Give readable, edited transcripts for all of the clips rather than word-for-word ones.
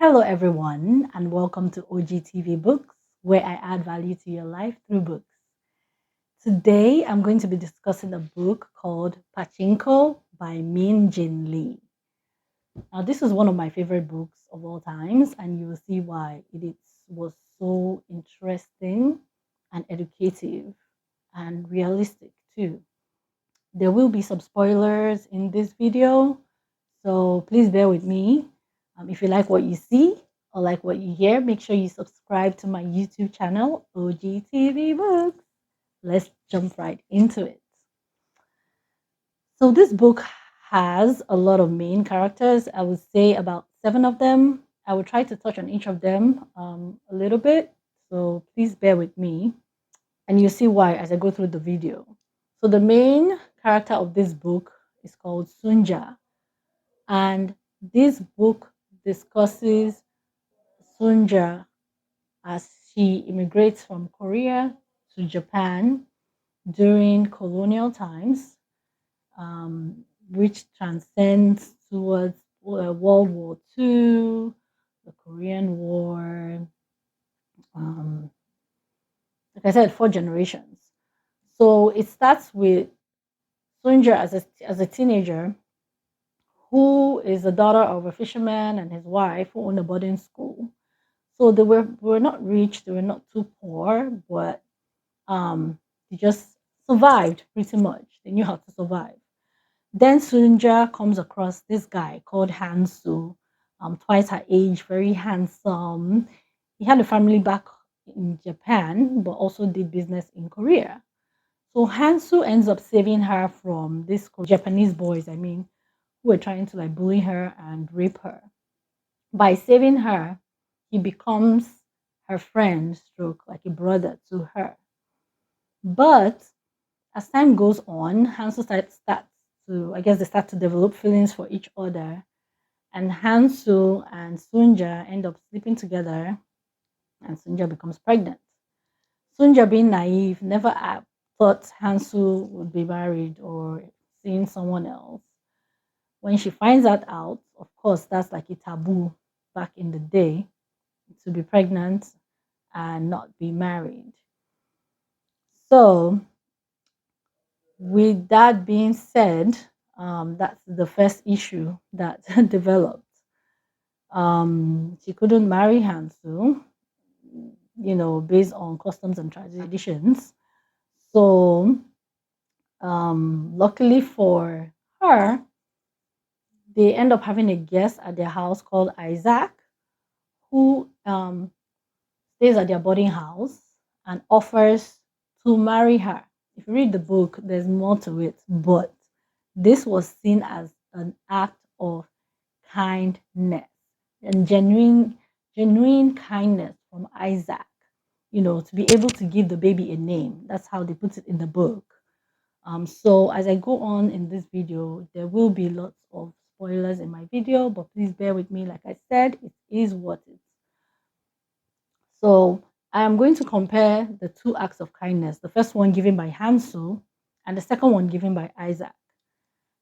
Hello, everyone, and welcome to OGTV Books, where I add value to your life through books. Today, I'm going to be discussing a book called Pachinko by Jin Lee. Now, this is one of my favorite books of all times, and you will see why was so interesting and educative and realistic too. There will be some spoilers in this video, so please bear with me. If you like what you see or like what you hear, make sure you subscribe to my YouTube channel, OGTV Books. Let's jump right into it. So, this book has a lot of main characters. I would say about 7 of them. I will try to touch on each of them a little bit. So, please bear with me and you'll see why as I go through the video. So, the main character of this book is called Sunja, and this book discusses Sunja as she immigrates from Korea to Japan during colonial times, which transcends towards World War II, the Korean War, um, like I said, 4 generations. So it starts with Sunja as a teenager who is the daughter of a fisherman and his wife who owned a boarding school. So they were not rich, they were not too poor, but they just survived pretty much. They knew how to survive. Then Sunja comes across this guy called Hansu, twice her age, very handsome. He had a family back in Japan, but also did business in Korea. So Hansu ends up saving her from these Japanese boys, who were trying to like bully her and rape her. By saving her, he becomes her friend, stroke like a brother to her. But as time goes on, Hansu starts to, I guess, they start to develop feelings for each other. And Hansu and Sunja end up sleeping together, and Sunja becomes pregnant. Sunja, being naive, never thought Hansu would be married or seeing someone else. When she finds that out, of course, that's like a taboo back in the day to be pregnant and not be married. So, with that being said, that's the first issue that developed. She couldn't marry Hansu, based on customs and traditions. So, luckily for her, they end up having a guest at their house called Isaac, who stays at their boarding house and offers to marry her. If you read the book, there's more to it, but this was seen as an act of kindness and genuine kindness from Isaac, to be able to give the baby a name. That's how they put it in the book. So as I go on in this video, there will be lots of spoilers in my video, but please bear with me. Like I said, it is what it is. So I am going to compare the two acts of kindness, the first one given by Hansu and the second one given by Isaac.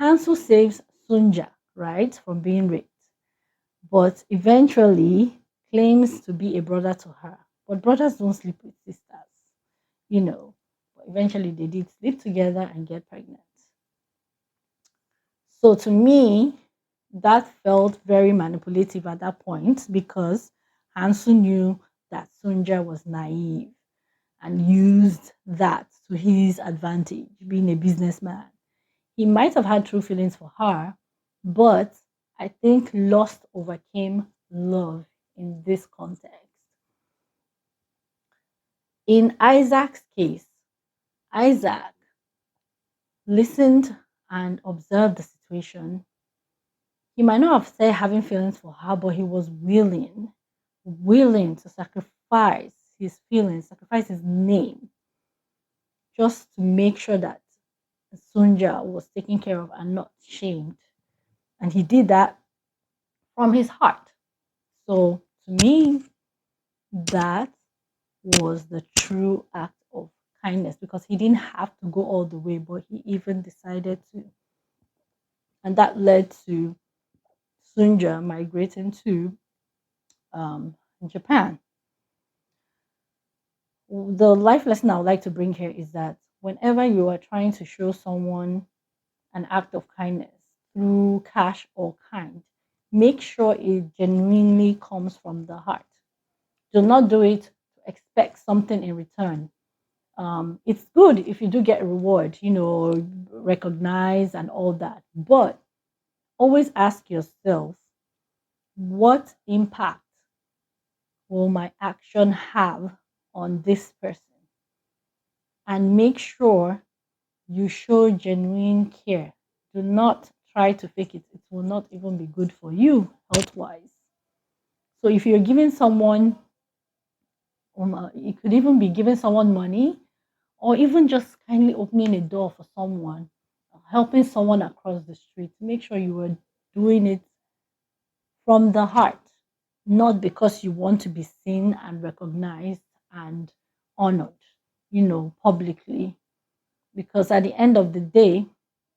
Hansu saves Sunja, right, from being raped, but eventually claims to be a brother to her. But brothers don't sleep with sisters, you know. But eventually they did sleep together and get pregnant. So to me, that felt very manipulative at that point because Hansu knew that Sunja was naive and used that to his advantage, being a businessman. He might have had true feelings for her, but I think lust overcame love in this context. In Isaac's case, Isaac listened and observed the situation. He might not have said having feelings for her, but he was willing to sacrifice his feelings, sacrifice his name, just to make sure that Sunja was taken care of and not shamed. And he did that from his heart. So to me, that was the true act of kindness because he didn't have to go all the way, but he even decided to. And that led to Sunja migrating to in Japan. The life lesson I would like to bring here is that whenever you are trying to show someone an act of kindness through cash or kind, make sure it genuinely comes from the heart. Do not do it to expect something in return. It's good if you do get a reward, recognize and all that. But always ask yourself, what impact will my action have on this person? And make sure you show genuine care. Do not try to fake it. It will not even be good for you health wise. So if you're giving someone, it could even be giving someone money or even just kindly opening a door for someone, helping someone across the street. Make sure you are doing it from the heart, not because you want to be seen and recognized and honored, publicly. Because at the end of the day,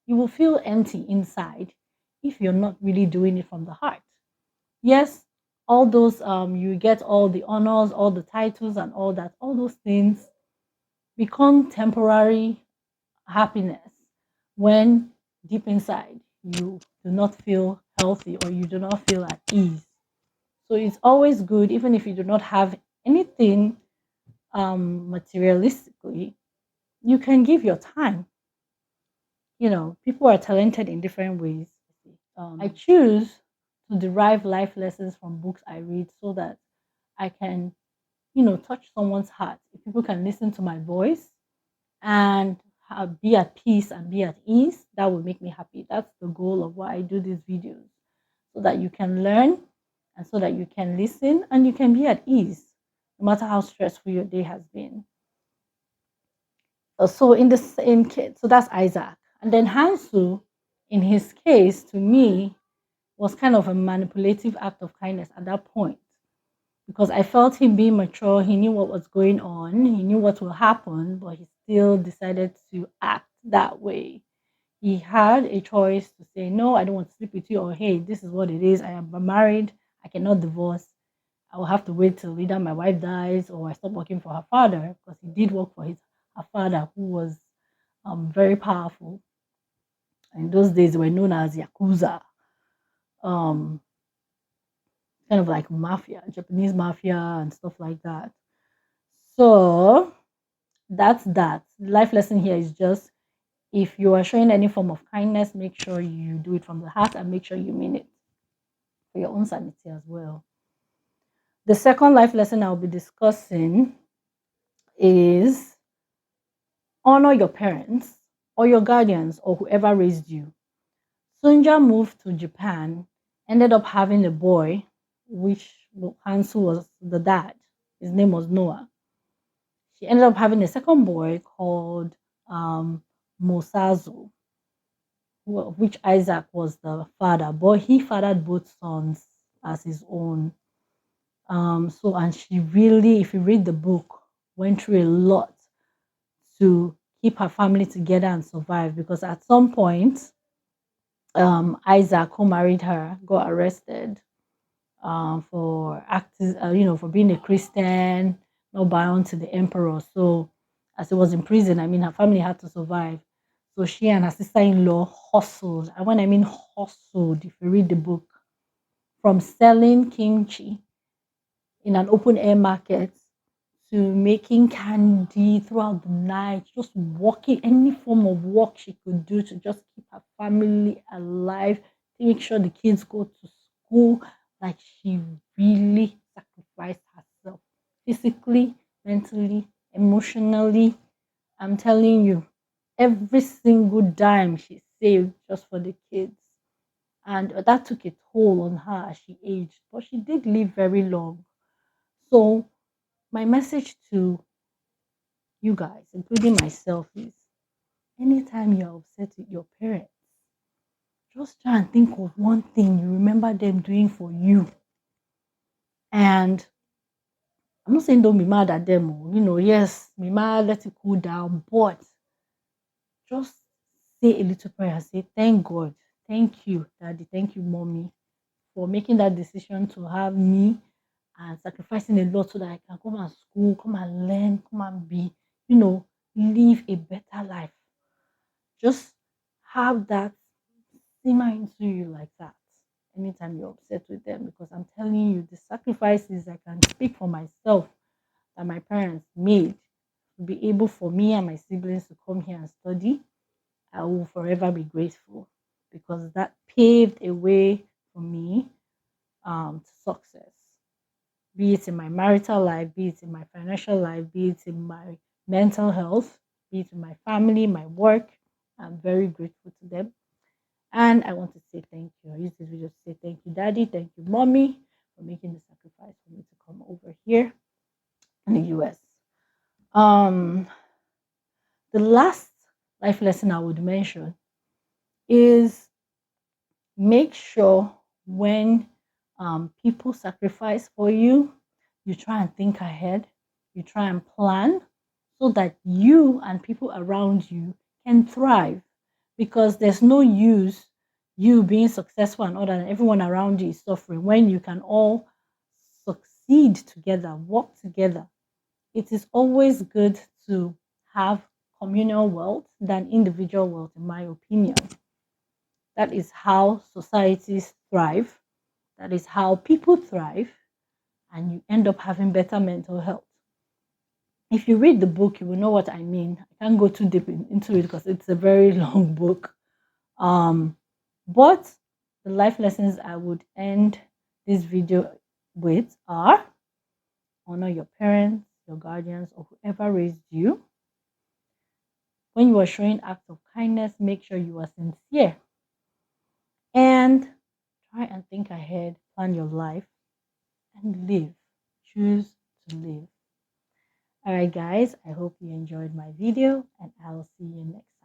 you will feel empty inside if you're not really doing it from the heart. Yes, all those you get all the honors, all the titles and all those things become temporary happiness when deep inside you do not feel healthy or you do not feel at ease. So it's always good, even if you do not have anything materialistically, you can give your time. People are talented in different ways. I choose to derive life lessons from books I read so that I can, touch someone's heart. If people can listen to my voice and be at peace and be at ease, that will make me happy. That's the goal of why I do these videos, so that you can learn and so that you can listen and you can be at ease, no matter how stressful your day has been. So in this in so that's Isaac, and then Hansu, in his case, to me, was kind of a manipulative act of kindness at that point because I felt him being mature. He knew what was going on, he knew what will happen, but he still decided to act that way. He had a choice to say, no, I don't want to sleep with you, or hey, this is what it is. I am married, I cannot divorce. I will have to wait till either my wife dies or I stop working for her father, because he did work for her father, who was very powerful. In those days, they were known as Yakuza, um, kind of like mafia, Japanese mafia, and stuff like that. So that's that. Life lesson here is just, if you are showing any form of kindness, make sure you do it from the heart and make sure you mean it for your own sanity as well. The second life lesson I'll be discussing is honor your parents or your guardians or whoever raised you. Sunja moved to Japan, ended up having a boy, which Hansu was the dad. His name was Noah. She ended up having a second boy called Mosazu, of which Isaac was the father, but he fathered both sons as his own. And she really, if you read the book, went through a lot to keep her family together and survive, because at some point, Isaac, who married her, got arrested for acting, for being a Christian, not bound to the emperor. So, as he was in prison, I mean, her family had to survive. So she and her sister-in-law hustled. And when I mean hustled, if you read the book, from selling kimchi in an open air market to making candy throughout the night, just working any form of work she could do to just keep her family alive, to make sure the kids go to school. Like, she really sacrificed herself physically, mentally, emotionally. I'm telling you, every single dime she saved just for the kids. And that took a toll on her as she aged, but she did live very long. So, my message to you guys, including myself, is anytime you're upset with your parents, just try and think of one thing you remember them doing for you. And I'm not saying don't be mad at them, yes, be mad, let it cool down, but just say a little prayer and say, thank God, thank you, Daddy, thank you, Mommy, for making that decision to have me and sacrificing a lot so that I can come and school, come and learn, come and be, live a better life. Just have that simmer into you like that anytime you're upset with them, because I'm telling you, the sacrifices, I can speak for myself, that my parents made to be able for me and my siblings to come here and study. I will forever be grateful, because that paved a way for me to success, be it in my marital life, be it in my financial life, be it in my mental health, be it in my family, my work. I'm very grateful to them. And I want to say thank you. I use this video to say thank you, Daddy. Thank you, Mommy, for making the sacrifice for me to come over here in the US. Um, the last life lesson I would mention is, make sure when people sacrifice for you, you try and think ahead, you try and plan so that you and people around you can thrive. Because there's no use you being successful and other than everyone around you is suffering when you can all succeed together, work together. It is always good to have communal wealth than individual wealth, in my opinion. That is how societies thrive. That is how people thrive, and you end up having better mental health. If you read the book, you will know what I mean. I can't go too deep into it because it's a very long book. But the life lessons I would end this video with are: honor your parents, your guardians, or whoever raised you. When you are showing acts of kindness, make sure you are sincere, and try and think ahead, plan your life, and live. Choose to live. All right, guys, I hope you enjoyed my video, and I'll see you next